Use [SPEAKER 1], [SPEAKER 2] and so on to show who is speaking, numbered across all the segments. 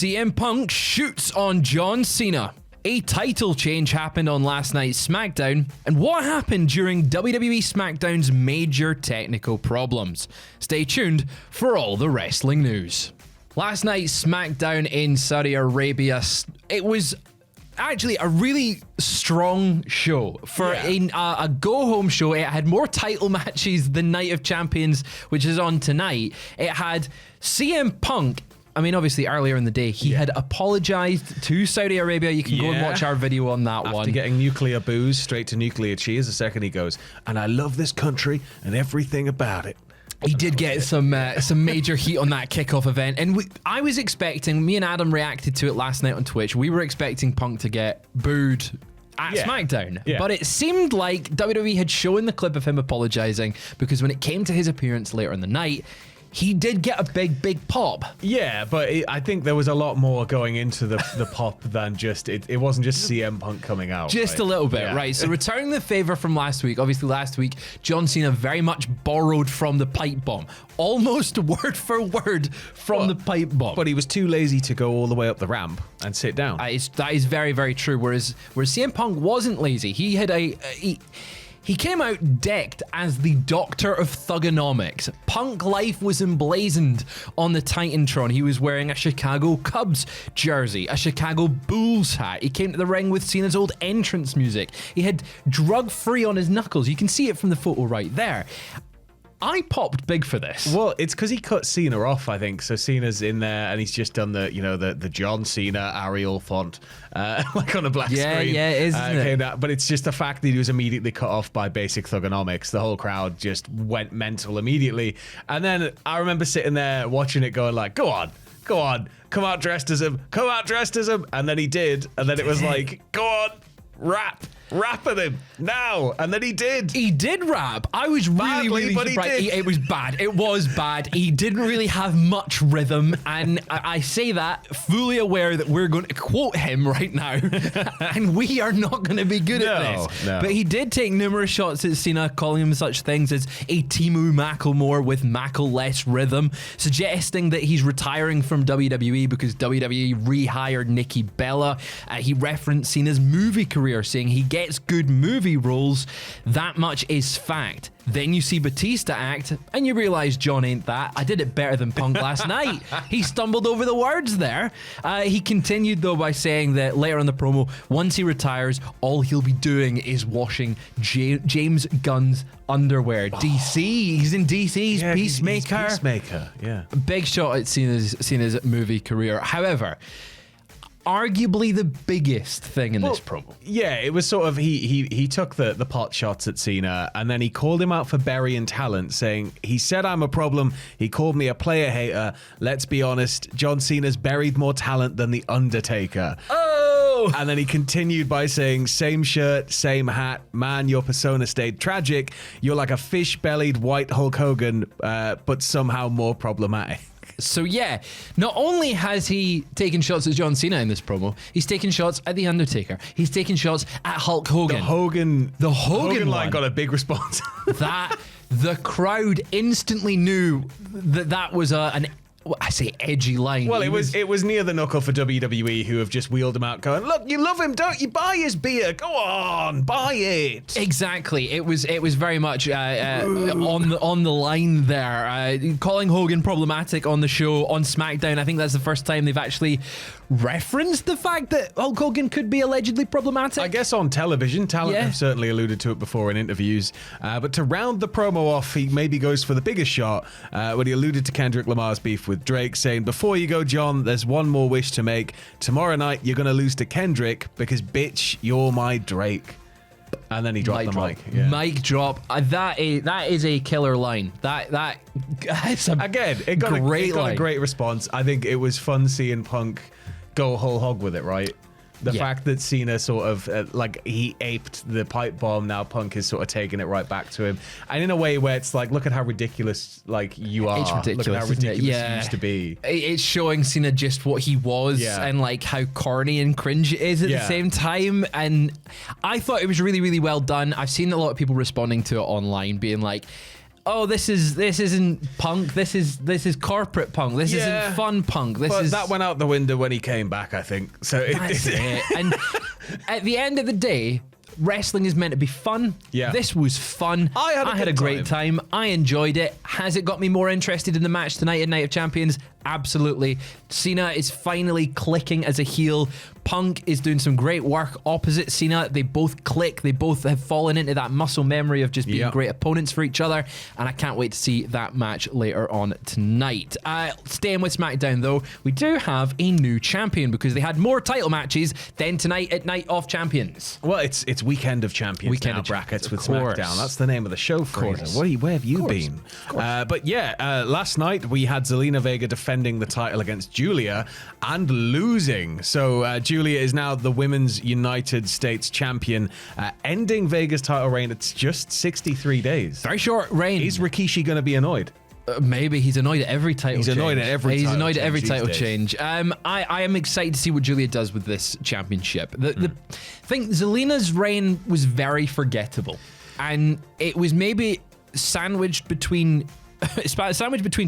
[SPEAKER 1] CM Punk shoots on John Cena. A title change happened on last night's SmackDown, and what happened during WWE SmackDown's major technical problems? Stay tuned for all the wrestling news. Last night's SmackDown in Saudi Arabia, it was actually a really strong show for a go-home show. It had more title matches than Night of Champions, which is on tonight. It had CM Punk. I mean, obviously, earlier in the day, he had apologized to Saudi Arabia. You can go and watch our video on that one.
[SPEAKER 2] After getting nuclear booze straight to nuclear cheese, the second he goes, and I love this country and everything about it.
[SPEAKER 1] He did get some major heat on that kickoff event, and I was expecting, me and Adam reacted to it last night on Twitch, we were expecting Punk to get booed at SmackDown, but it seemed like WWE had shown the clip of him apologizing, because when it came to his appearance later in the night, he did get a big pop.
[SPEAKER 2] Yeah, but I think there was a lot more going into the pop than just, it wasn't just CM Punk coming out.
[SPEAKER 1] Just a little bit, right? So returning the favor from last week, obviously last week, John Cena very much borrowed from the pipe bomb. Almost word for word from the pipe bomb.
[SPEAKER 2] But he was too lazy to go all the way up the ramp and sit down.
[SPEAKER 1] That is very, very true. Whereas CM Punk wasn't lazy. He had He came out decked as the Doctor of Thugonomics. Punk life was emblazoned on the Titantron. He was wearing a Chicago Cubs jersey, a Chicago Bulls hat. He came to the ring with Cena's old entrance music. He had drug-free on his knuckles. You can see it from the photo right there. I popped big for this.
[SPEAKER 2] Well, it's because he cut Cena off, I think. So Cena's in there, and he's just done the John Cena Arial font, like on a black screen.
[SPEAKER 1] Yeah, it is, isn't it?
[SPEAKER 2] But it's just the fact that he was immediately cut off by basic thugonomics. The whole crowd just went mental immediately. And then I remember sitting there watching it going like, go on, come out dressed as him. And then he did. And then it was like, go on, rap at him now, and then he did.
[SPEAKER 1] He did rap. I was really surprised. It was bad. It was bad. He didn't really have much rhythm, and I say that fully aware that we're going to quote him right now, and we are not going to be good at this.
[SPEAKER 2] No.
[SPEAKER 1] But he did take numerous shots at Cena, calling him such things as a Timu Macklemore with Mackle-less rhythm, suggesting that he's retiring from WWE because WWE rehired Nikki Bella. He referenced Cena's movie career, saying he gets good movie roles. That much is fact. Then you see Batista act, and you realize John ain't that. I did it better than Punk last night. He stumbled over the words there. He continued, though, by saying that later in the promo, once he retires, all he'll be doing is washing James Gunn's underwear. DC, he's in DC, he's Peacemaker.
[SPEAKER 2] He's Peacemaker, yeah.
[SPEAKER 1] Big shot at Cena's movie career. However, arguably the biggest thing in this promo.
[SPEAKER 2] Yeah, it was sort of, he took the pot shots at Cena, and then he called him out for burying talent, saying, he said I'm a problem, he called me a player hater. Let's be honest, John Cena's buried more talent than The Undertaker.
[SPEAKER 1] Oh!
[SPEAKER 2] And then he continued by saying, same shirt, same hat, man, your persona stayed tragic. You're like a fish-bellied white Hulk Hogan, but somehow more problematic.
[SPEAKER 1] So yeah, not only has he taken shots at John Cena in this promo, he's taken shots at The Undertaker. He's taken shots at Hulk Hogan.
[SPEAKER 2] The Hogan line
[SPEAKER 1] one
[SPEAKER 2] got a big response.
[SPEAKER 1] The crowd instantly knew that was an I say edgy line.
[SPEAKER 2] Well, it was near the knuckle for WWE, who have just wheeled him out going, look, you love him, don't you? Buy his beer. Go on, buy it.
[SPEAKER 1] Exactly. It was very much on the line there. Calling Hogan problematic on the show, on SmackDown. I think that's the first time they've actually referenced the fact that Hulk Hogan could be allegedly problematic.
[SPEAKER 2] I guess on television, talent have certainly alluded to it before in interviews. But to round the promo off, he maybe goes for the biggest shot when he alluded to Kendrick Lamar's beef with Drake, saying, before you go, John, there's one more wish to make. Tomorrow night, you're going to lose to Kendrick because, bitch, you're my Drake. And then he dropped the mic. Yeah.
[SPEAKER 1] Mic drop. That is a killer line. It's
[SPEAKER 2] it got a great response. I think it was fun seeing Punk go whole hog with it, right? The fact that Cena sort of, he aped the pipe bomb, now Punk is sort of taking it right back to him. And in a way where it's like, look at how ridiculous, you are.
[SPEAKER 1] It's ridiculous,
[SPEAKER 2] look at how ridiculous you used to be.
[SPEAKER 1] It's showing Cena just what he was and, how corny and cringe it is at the same time. And I thought it was really, really well done. I've seen a lot of people responding to it online being like, oh, this isn't Punk. This is corporate Punk. This isn't fun Punk.
[SPEAKER 2] That went out the window when he came back, I think. So
[SPEAKER 1] that's it. And at the end of the day, wrestling is meant to be fun.
[SPEAKER 2] Yeah.
[SPEAKER 1] This was fun. I had a great time. I enjoyed it. Has it got me more interested in the match tonight at Night of Champions? Absolutely. Cena is finally clicking as a heel. Punk is doing some great work opposite Cena. They both click. They both have fallen into that muscle memory of just being great opponents for each other. And I can't wait to see that match later on tonight. Staying with SmackDown, though, we do have a new champion because they had more title matches than tonight at Night of Champions.
[SPEAKER 2] Well, it's Weekend of Champions
[SPEAKER 1] Weekend
[SPEAKER 2] now,
[SPEAKER 1] of
[SPEAKER 2] brackets with
[SPEAKER 1] course.
[SPEAKER 2] SmackDown. That's the name of the show, Fraser. Where have you been? But yeah, last night we had Zelina Vega defending the title against Julia and losing. So Julia is now the Women's United States champion, ending Vega's title reign. It's just 63 days.
[SPEAKER 1] Very short reign.
[SPEAKER 2] Is Rikishi going to be annoyed?
[SPEAKER 1] Maybe he's annoyed at every title change.
[SPEAKER 2] He's annoyed at every title
[SPEAKER 1] change. I am excited to see what Julia does with this championship. The thing, Zelina's reign was very forgettable, and it was maybe sandwiched between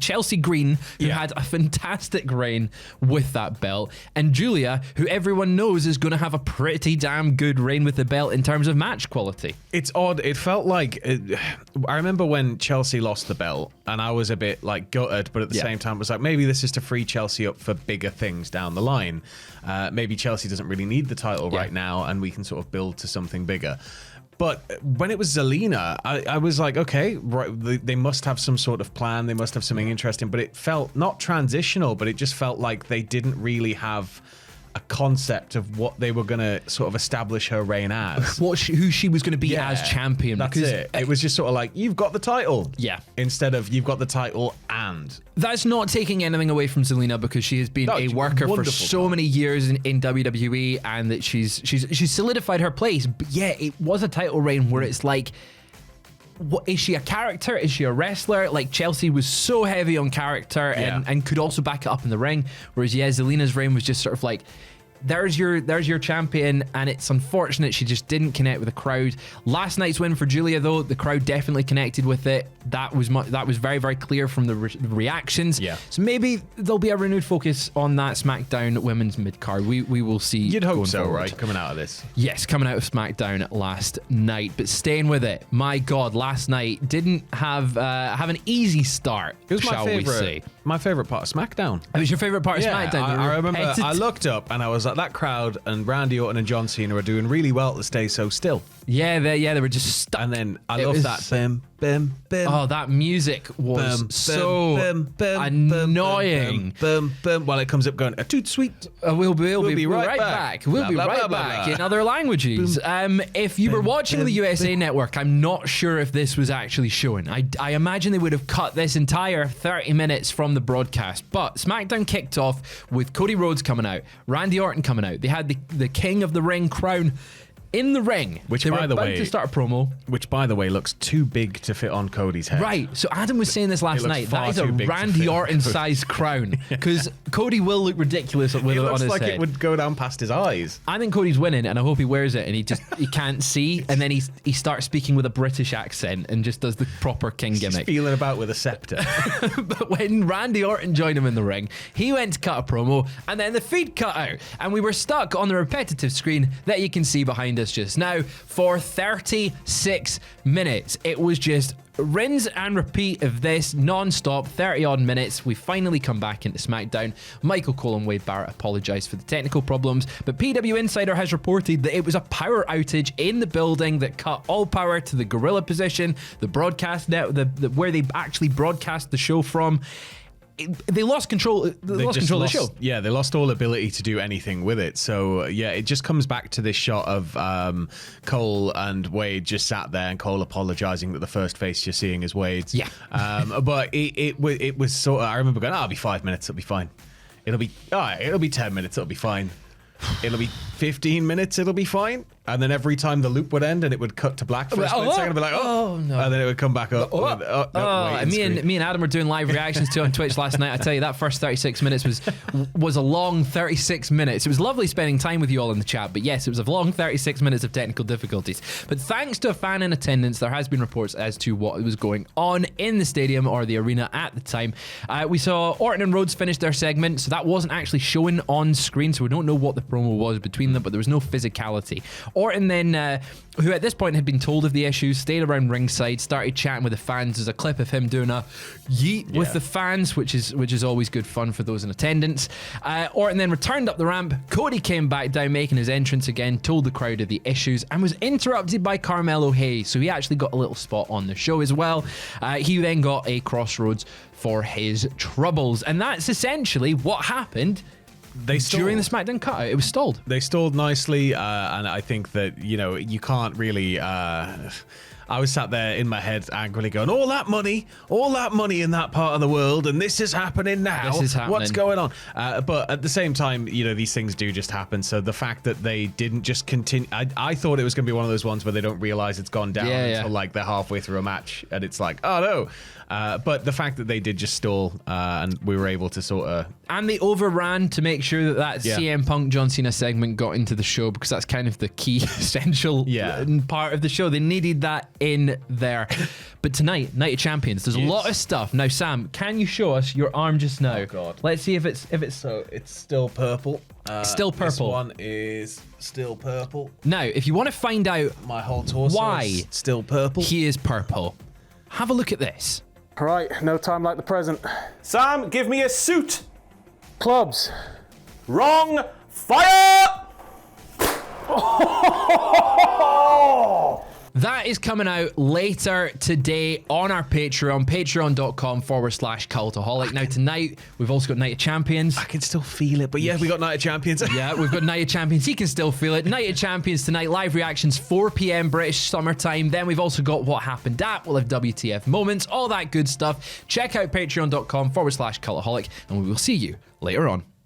[SPEAKER 1] Chelsea Green, who had a fantastic reign with that belt, and Julia, who everyone knows is going to have a pretty damn good reign with the belt in terms of match quality.
[SPEAKER 2] It's odd. It felt like I remember when Chelsea lost the belt, and I was a bit like gutted, but at the same time, it was like maybe this is to free Chelsea up for bigger things down the line. Maybe Chelsea doesn't really need the title right now, and we can sort of build to something bigger. But when it was Zelina, I was like, okay, right, they must have some sort of plan. They must have something interesting. But it felt not transitional, but it just felt like they didn't really have a concept of what they were going to sort of establish her reign as.
[SPEAKER 1] Who she was going to be as champion.
[SPEAKER 2] That's it. It was just sort of like, you've got the title.
[SPEAKER 1] Yeah.
[SPEAKER 2] Instead of, you've got the title and.
[SPEAKER 1] That's not taking anything away from Zelina, because she has been a worker for so many years in WWE, and that she's solidified her place. But yeah, it was a title reign where it's like, what is she, a character? Is she a wrestler? Like, Chelsea was so heavy on character and could also back it up in the ring, whereas Zelina's reign was just sort of like, there's your champion, and it's unfortunate she just didn't connect with the crowd. Last night's win for Julia, though, the crowd definitely connected with it. That was very, very clear from the reactions. Yeah. So maybe there'll be a renewed focus on that SmackDown women's mid-card. We will see.
[SPEAKER 2] You'd hope so,
[SPEAKER 1] forward.
[SPEAKER 2] right? Coming out of this.
[SPEAKER 1] Yes, coming out of SmackDown last night. But staying with it, my God, last night didn't have an easy start,
[SPEAKER 2] it was
[SPEAKER 1] shall we say.
[SPEAKER 2] My favorite part of SmackDown.
[SPEAKER 1] It was your favorite part of SmackDown?
[SPEAKER 2] I remember I looked up and I was like, that crowd and Randy Orton and John Cena are doing really well to stay so still.
[SPEAKER 1] Yeah, they were just stuck.
[SPEAKER 2] And then I love that bim, bim, bim.
[SPEAKER 1] Oh, that music was so annoying.
[SPEAKER 2] While it comes up going, a toot sweet.
[SPEAKER 1] We'll be right back. We'll be right back in other languages. If you were watching the USA Network, I'm not sure if this was actually showing. I imagine they would have cut this entire 30 minutes from the broadcast. But SmackDown kicked off with Cody Rhodes coming out, Randy Orton coming out. They had the King of the Ring crown in the ring,
[SPEAKER 2] which,
[SPEAKER 1] they
[SPEAKER 2] by
[SPEAKER 1] were
[SPEAKER 2] the
[SPEAKER 1] about
[SPEAKER 2] way,
[SPEAKER 1] to start a promo.
[SPEAKER 2] Which, by the way, looks too big to fit on Cody's head.
[SPEAKER 1] Right. So Adam was saying this last night. That is a Randy Orton-sized crown, because Cody will look ridiculous with it on his head.
[SPEAKER 2] It looks like it would go down past his eyes.
[SPEAKER 1] I think Cody's winning, and I hope he wears it, and he can't see, and then he starts speaking with a British accent and just does the proper king gimmick.
[SPEAKER 2] Just feeling about with a scepter.
[SPEAKER 1] But when Randy Orton joined him in the ring, he went to cut a promo, and then the feed cut out, and we were stuck on the repetitive screen that you can see behind us just now for 36 minutes. It was just rinse and repeat of this non-stop, 30 odd minutes. We finally come back into SmackDown. Michael Cole and Wade Barrett apologized for the technical problems, but PW Insider has reported that it was a power outage in the building that cut all power to the gorilla position, the broadcast net, where they actually broadcast the show from. They lost control. They lost control of the show.
[SPEAKER 2] Yeah, they lost all ability to do anything with it. So yeah, it just comes back to this shot of Cole and Wade just sat there, and Cole apologizing that the first face you're seeing is Wade's.
[SPEAKER 1] Yeah.
[SPEAKER 2] But it was sort of. I remember going, it'll be 5 minutes. It'll be fine. It'll be 10 minutes. It'll be fine. It'll be 15 minutes. It'll be fine. And then every time the loop would end and it would cut to black for a split second, I'd be like, oh no. And then it would come back up.
[SPEAKER 1] Me and Adam were doing live reactions to it on Twitch last night. I tell you, that first 36 minutes was a long 36 minutes. It was lovely spending time with you all in the chat, but yes, it was a long 36 minutes of technical difficulties. But thanks to a fan in attendance, there has been reports as to what was going on in the stadium or the arena at the time. We saw Orton and Rhodes finish their segment, so that wasn't actually showing on screen, so we don't know what the promo was between them, but there was no physicality. Orton then, who at this point had been told of the issues, stayed around ringside, started chatting with the fans. There's a clip of him doing a yeet with the fans, which is always good fun for those in attendance. Orton then returned up the ramp. Cody came back down, making his entrance again, told the crowd of the issues, and was interrupted by Carmelo Hayes. So he actually got a little spot on the show as well. He then got a Crossroads for his troubles, and that's essentially what happened. During the SmackDown cutout, it was stalled. They
[SPEAKER 2] stalled nicely, and I think that, you can't really... I was sat there in my head angrily going, all that money in that part of the world, and this is happening now.
[SPEAKER 1] This is happening.
[SPEAKER 2] What's going on? But at the same time, these things do just happen. So the fact that they didn't just continue, I thought it was going to be one of those ones where they don't realize it's gone down until like they're halfway through a match, and it's like, oh no. But the fact that they did just stall, and we were able to sort of...
[SPEAKER 1] And they overran to make sure that CM Punk John Cena segment got into the show, because that's kind of the key essential part of the show. They needed that in there. But tonight, Night of Champions, there's a lot of stuff. Now, Sam, can you show us your arm just now?
[SPEAKER 2] Oh God.
[SPEAKER 1] Let's see if it's
[SPEAKER 2] so it's still purple.
[SPEAKER 1] Still purple.
[SPEAKER 2] This one is still purple.
[SPEAKER 1] Now, if you want to find out
[SPEAKER 2] my whole torso
[SPEAKER 1] why
[SPEAKER 2] is still purple,
[SPEAKER 1] he is purple, have a look at this.
[SPEAKER 3] All right, no time like the present.
[SPEAKER 4] Sam, give me a suit.
[SPEAKER 3] Clubs.
[SPEAKER 4] Wrong. Fire!
[SPEAKER 1] That is coming out later today on our Patreon, patreon.com/Cultaholic. Now, tonight, we've also got Night of Champions.
[SPEAKER 2] I can still feel it, but yeah, we got Night of Champions.
[SPEAKER 1] Yeah, we've got Night of Champions. He can still feel it. Night of Champions tonight, live reactions, 4 p.m. British summertime. Then we've also got What Happened At. We'll have WTF moments, all that good stuff. Check out patreon.com/Cultaholic, and we will see you later on.